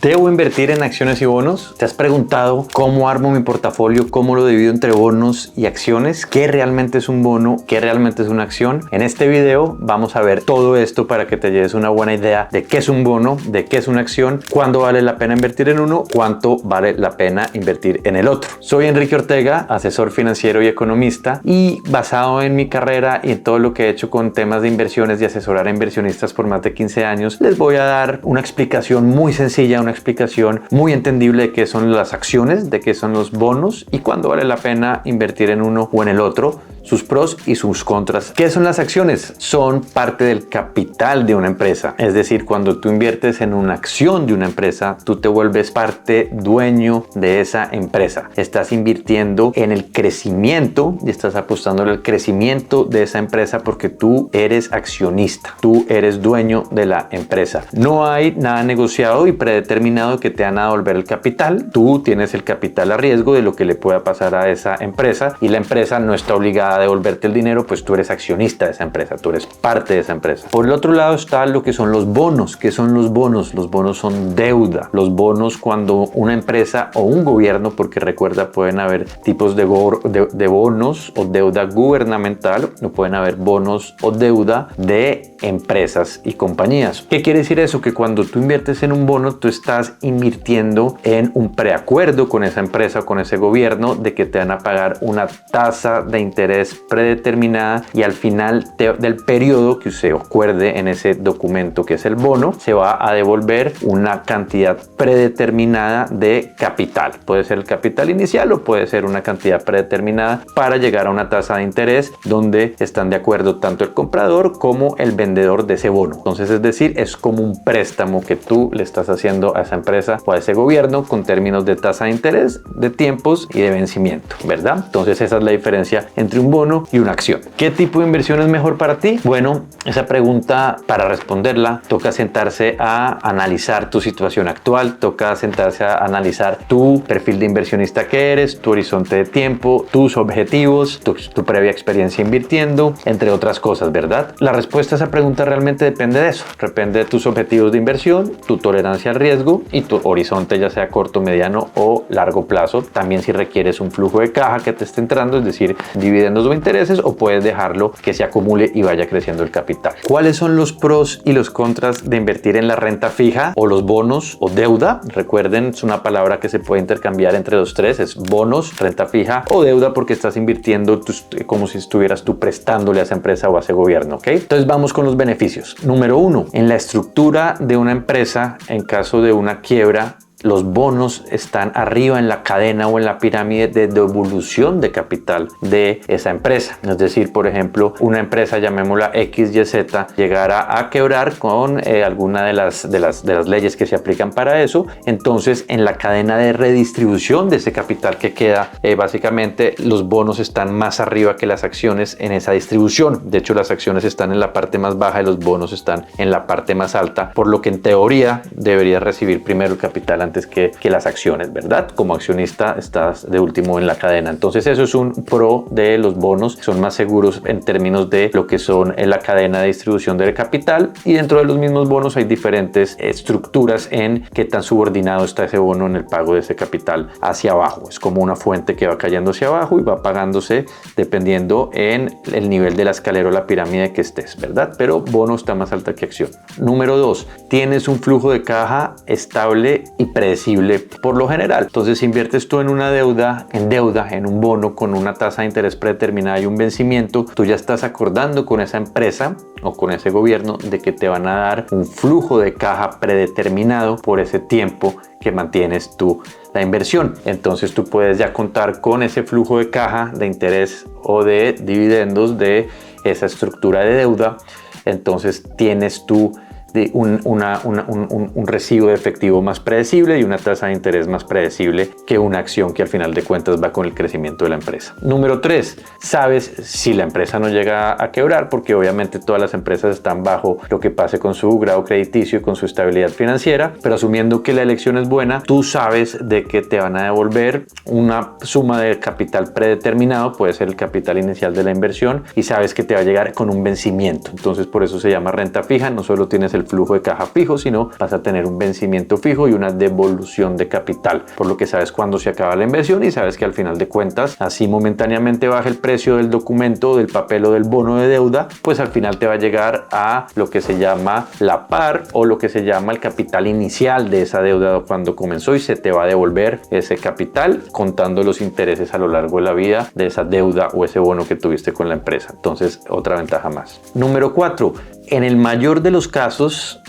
¿Debo invertir en acciones y bonos? ¿Te has preguntado cómo armo mi portafolio? ¿Cómo lo divido entre bonos y acciones? ¿Qué realmente es un bono? ¿Qué realmente es una acción? En este video vamos a ver todo esto para que te lleves una buena idea de qué es un bono, de qué es una acción, cuándo vale la pena invertir en uno, cuánto vale la pena invertir en el otro. Soy Enrique Ortega, asesor financiero y economista, y basado en mi carrera y en todo lo que he hecho con temas de inversiones y asesorar a inversionistas por más de 15 años, les voy a dar una explicación muy sencilla, una explicación muy entendible de qué son las acciones, de qué son los bonos y cuándo vale la pena invertir en uno o en el otro, sus pros y sus contras. ¿Qué son las acciones? Son parte del capital de una empresa. Es decir, cuando tú inviertes en una acción de una empresa, tú te vuelves parte dueño de esa empresa. Estás invirtiendo en el crecimiento y estás apostando al crecimiento de esa empresa porque tú eres accionista. Tú eres dueño de la empresa. No hay nada negociado y predeterminado que te van a devolver el capital. Tú tienes el capital a riesgo de lo que le pueda pasar a esa empresa y la empresa no está obligada a devolverte el dinero, pues tú eres accionista de esa empresa, tú eres parte de esa empresa. Por el otro lado está lo que son los bonos. ¿Qué son los bonos? Los bonos son deuda. Los bonos, cuando una empresa o un gobierno, porque recuerda, pueden haber tipos de bonos o deuda gubernamental, o pueden haber bonos o deuda de empresas y compañías. ¿Qué quiere decir eso? Que cuando tú inviertes en un bono, tú estás invirtiendo en un preacuerdo con esa empresa o con ese gobierno de que te van a pagar una tasa de interés predeterminada y al final del periodo que usted acuerde en ese documento que es el bono, se va a devolver una cantidad predeterminada de capital. Puede ser el capital inicial o puede ser una cantidad predeterminada para llegar a una tasa de interés donde están de acuerdo tanto el comprador como el vendedor de ese bono. Entonces, es decir, es como un préstamo que tú le estás haciendo a esa empresa o a ese gobierno con términos de tasa de interés, de tiempos y de vencimiento, ¿verdad? Entonces, esa es la diferencia entre un bono y una acción. ¿Qué tipo de inversión es mejor para ti? Bueno, esa pregunta, para responderla, toca sentarse a analizar tu situación actual, toca sentarse a analizar tu perfil de inversionista que eres, tu horizonte de tiempo, tus objetivos, tu previa experiencia invirtiendo, entre otras cosas, ¿verdad? La respuesta a esa pregunta realmente depende de eso, depende de tus objetivos de inversión, tu tolerancia al riesgo y tu horizonte, ya sea corto, mediano o largo plazo. También si requieres un flujo de caja que te esté entrando, es decir, dividendos o intereses, o puedes dejarlo que se acumule y vaya creciendo el capital. ¿Cuáles son los pros y los contras de invertir en la renta fija o los bonos o deuda? Recuerden, es una palabra que se puede intercambiar entre los tres, es bonos, renta fija o deuda, porque estás invirtiendo como si estuvieras tú prestándole a esa empresa o a ese gobierno, ¿ok? Entonces vamos con los beneficios. Número uno, en la estructura de una empresa, en caso de una quiebra, los bonos están arriba en la cadena o en la pirámide de devolución de capital de esa empresa. Es decir, por ejemplo, una empresa, llamémosla XYZ, llegara a quebrar con alguna de las leyes que se aplican para eso. Entonces, en la cadena de redistribución de ese capital que queda, básicamente los bonos están más arriba que las acciones en esa distribución. De hecho, las acciones están en la parte más baja y los bonos están en la parte más alta, por lo que en teoría deberías recibir primero el capital antes que las acciones, ¿verdad? Como accionista estás de último en la cadena. Entonces eso es un pro de los bonos, son más seguros en términos de lo que son en la cadena de distribución del capital, y dentro de los mismos bonos hay diferentes estructuras en qué tan subordinado está ese bono en el pago de ese capital hacia abajo. Es como una fuente que va cayendo hacia abajo y va pagándose dependiendo en el nivel de la escalera o la pirámide que estés, ¿verdad? Pero bono está más alta que acción. Número 2, tienes un flujo de caja estable y predecible por lo general. Entonces, si inviertes tú en una deuda, en un bono con una tasa de interés predeterminada y un vencimiento, tú ya estás acordando con esa empresa o con ese gobierno de que te van a dar un flujo de caja predeterminado por ese tiempo que mantienes tú la inversión. Entonces tú puedes ya contar con ese flujo de caja de interés o de dividendos de esa estructura de deuda. Entonces tienes tú de un recibo de efectivo más predecible y una tasa de interés más predecible que una acción que al final de cuentas va con el crecimiento de la empresa. Número 3, sabes si la empresa no llega a quebrar, porque obviamente todas las empresas están bajo lo que pase con su grado crediticio y con su estabilidad financiera, pero asumiendo que la elección es buena, tú sabes de que te van a devolver una suma de capital predeterminado, puede ser el capital inicial de la inversión, y sabes que te va a llegar con un vencimiento. Entonces por eso se llama renta fija, no solo tienes el flujo de caja fijo, sino vas a tener un vencimiento fijo y una devolución de capital, por lo que sabes cuándo se acaba la inversión y sabes que al final de cuentas, así momentáneamente baja el precio del documento, del papel o del bono de deuda, pues al final te va a llegar a lo que se llama la par o lo que se llama el capital inicial de esa deuda cuando comenzó, y se te va a devolver ese capital contando los intereses a lo largo de la vida de esa deuda o ese bono que tuviste con la empresa. Entonces, otra ventaja más. Número 4. En el mayor de los casos,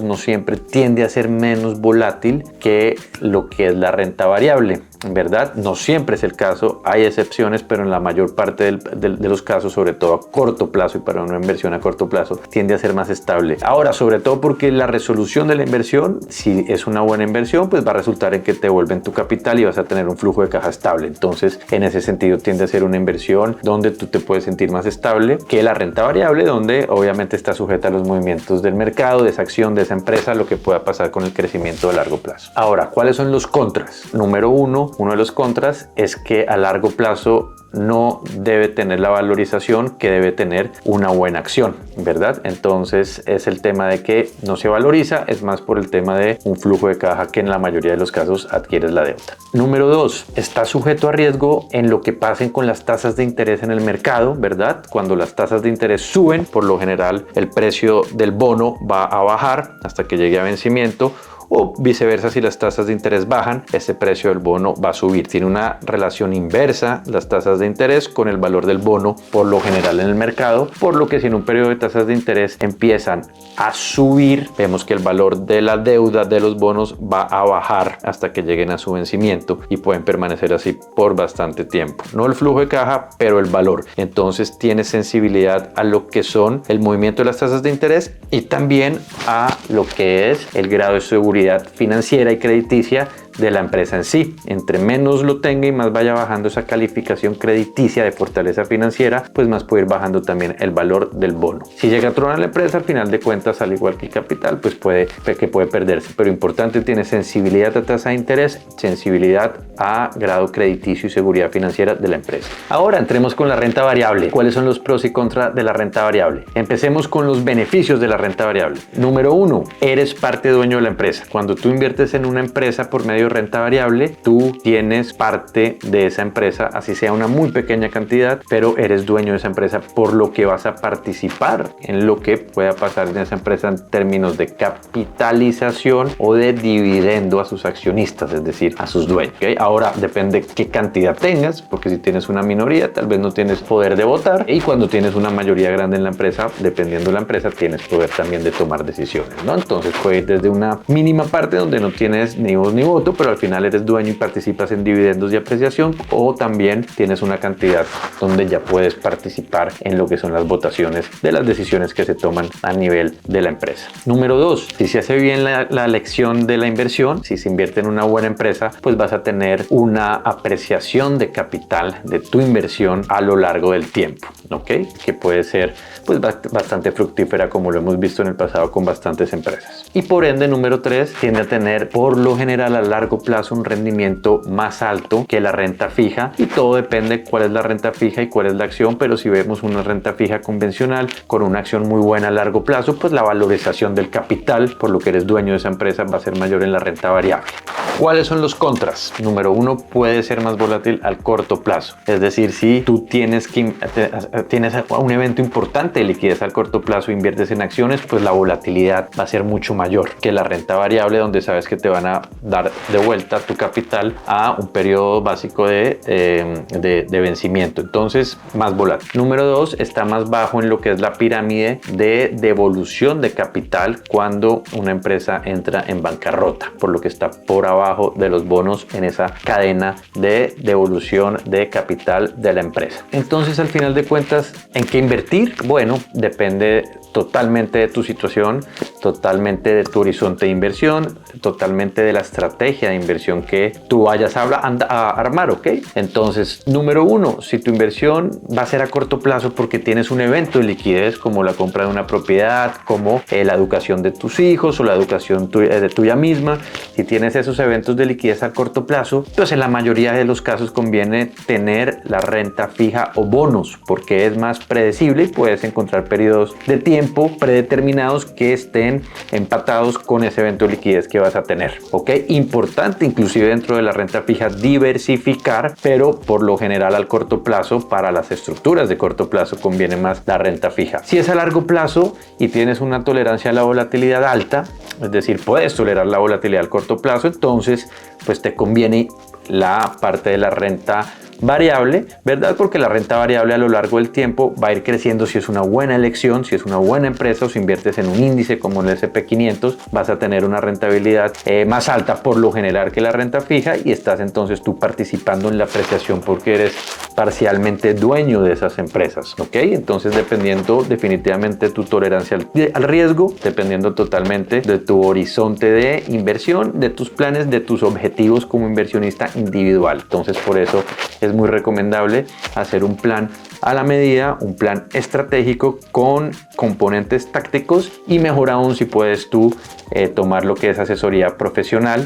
no siempre tiende a ser menos volátil que lo que es la renta variable, ¿verdad? No siempre es el caso, hay excepciones, pero en la mayor parte de los casos, sobre todo a corto plazo y para una inversión a corto plazo, tiende a ser más estable. Ahora, sobre todo porque la resolución de la inversión, si es una buena inversión, pues va a resultar en que te devuelven tu capital y vas a tener un flujo de caja estable. Entonces, en ese sentido, tiende a ser una inversión donde tú te puedes sentir más estable que la renta variable, donde obviamente está sujeta a los movimientos del mercado, de esa acción, de esa empresa, lo que pueda pasar con el crecimiento a largo plazo. Ahora, ¿cuáles son los contras? Número uno de los contras es que a largo plazo no debe tener la valorización que debe tener una buena acción, ¿verdad? Entonces es el tema de que no se valoriza, es más por el tema de un flujo de caja que en la mayoría de los casos adquieres la deuda. Número 2, está sujeto a riesgo en lo que pasen con las tasas de interés en el mercado, ¿verdad? Cuando las tasas de interés suben, por lo general el precio del bono va a bajar hasta que llegue a vencimiento, o viceversa, si las tasas de interés bajan, ese precio del bono va a subir. Tiene una relación inversa las tasas de interés con el valor del bono por lo general en el mercado, por lo que si en un periodo de tasas de interés empiezan a subir, vemos que el valor de la deuda de los bonos va a bajar hasta que lleguen a su vencimiento y pueden permanecer así por bastante tiempo. No el flujo de caja, pero el valor. Entonces tiene sensibilidad a lo que son el movimiento de las tasas de interés y también a lo que es el grado de seguridad financiera y crediticia de la empresa en sí. Entre menos lo tenga y más vaya bajando esa calificación crediticia de fortaleza financiera, pues más puede ir bajando también el valor del bono. Si llega a tronar la empresa, al final de cuentas, al igual que el capital, pues puede perderse. Pero importante, tiene sensibilidad a tasa de interés, sensibilidad a grado crediticio y seguridad financiera de la empresa. Ahora entremos con la renta variable. ¿Cuáles son los pros y contras de la renta variable? Empecemos con los beneficios de la renta variable. Número 1, eres parte dueño de la empresa. Cuando tú inviertes en una empresa por medio de renta variable, tú tienes parte de esa empresa, así sea una muy pequeña cantidad, pero eres dueño de esa empresa, por lo que vas a participar en lo que pueda pasar en esa empresa en términos de capitalización o de dividendo a sus accionistas, es decir, a sus dueños. ¿Okay? Ahora depende qué cantidad tengas, porque si tienes una minoría, tal vez no tienes poder de votar, y cuando tienes una mayoría grande en la empresa, dependiendo de la empresa, tienes poder también de tomar decisiones, ¿no? Entonces puede ir desde una mínima parte donde no tienes ni voz ni voto, pero al final eres dueño y participas en dividendos y apreciación, o también tienes una cantidad donde ya puedes participar en lo que son las votaciones de las decisiones que se toman a nivel de la empresa. Número 2, si se hace bien la elección de la inversión, si se invierte en una buena empresa, pues vas a tener una apreciación de capital de tu inversión a lo largo del tiempo, ¿ok? Que puede ser pues bastante fructífera, como lo hemos visto en el pasado con bastantes empresas. Y por ende, número 3, tiende a tener por lo general a largo plazo un rendimiento más alto que la renta fija, y todo depende cuál es la renta fija y cuál es la acción, pero si vemos una renta fija convencional con una acción muy buena a largo plazo, pues la valorización del capital, por lo que eres dueño de esa empresa, va a ser mayor en la renta variable. ¿Cuáles son los contras? Número 1, puede ser más volátil al corto plazo. Es decir, si tú tienes un evento importante de liquidez al corto plazo e inviertes en acciones, pues la volatilidad va a ser mucho mayor que la renta variable, donde sabes que te van a dar de vuelta tu capital a un periodo básico de vencimiento. Entonces, más volátil. Número 2, está más bajo en lo que es la pirámide de devolución de capital cuando una empresa entra en bancarrota, por lo que está por abajo de los bonos en esa cadena de devolución de capital de la empresa. Entonces, al final de cuentas, ¿en qué invertir? Bueno, depende totalmente de tu situación, totalmente de tu horizonte de inversión, totalmente de la estrategia de inversión que tú vayas a armar, ¿ok? Entonces, número 1, si tu inversión va a ser a corto plazo porque tienes un evento de liquidez como la compra de una propiedad, como la educación de tus hijos o la educación de tuya misma, si tienes esos eventos de liquidez a corto plazo, pues en la mayoría de los casos conviene tener la renta fija o bonos, porque es más predecible y puedes encontrar periodos de tiempo tiempo predeterminados que estén empatados con ese evento de liquidez que vas a tener. ¿Ok? Importante inclusive dentro de la renta fija diversificar, pero por lo general al corto plazo, para las estructuras de corto plazo conviene más la renta fija. Si es a largo plazo y tienes una tolerancia a la volatilidad alta, es decir, puedes tolerar la volatilidad al corto plazo, entonces pues te conviene la parte de la renta variable, ¿verdad? Porque la renta variable a lo largo del tiempo va a ir creciendo si es una buena elección, si es una buena empresa o si inviertes en un índice como el S&P 500, vas a tener una rentabilidad más alta por lo general que la renta fija y estás entonces tú participando en la apreciación porque eres parcialmente dueño de esas empresas, ¿ok? Entonces dependiendo definitivamente tu tolerancia al riesgo, dependiendo totalmente de tu horizonte de inversión, de tus planes, de tus objetivos como inversionista individual. Entonces por eso es muy recomendable hacer un plan a la medida, un plan estratégico con componentes tácticos y mejor aún si puedes tú tomar lo que es asesoría profesional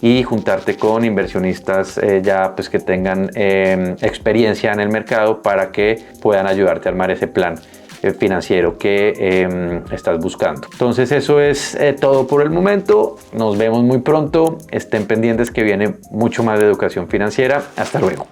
y juntarte con inversionistas ya pues que tengan experiencia en el mercado para que puedan ayudarte a armar ese plan financiero que estás buscando. Entonces eso es todo por el momento. Nos vemos muy pronto. Estén pendientes que viene mucho más de educación financiera. Hasta luego.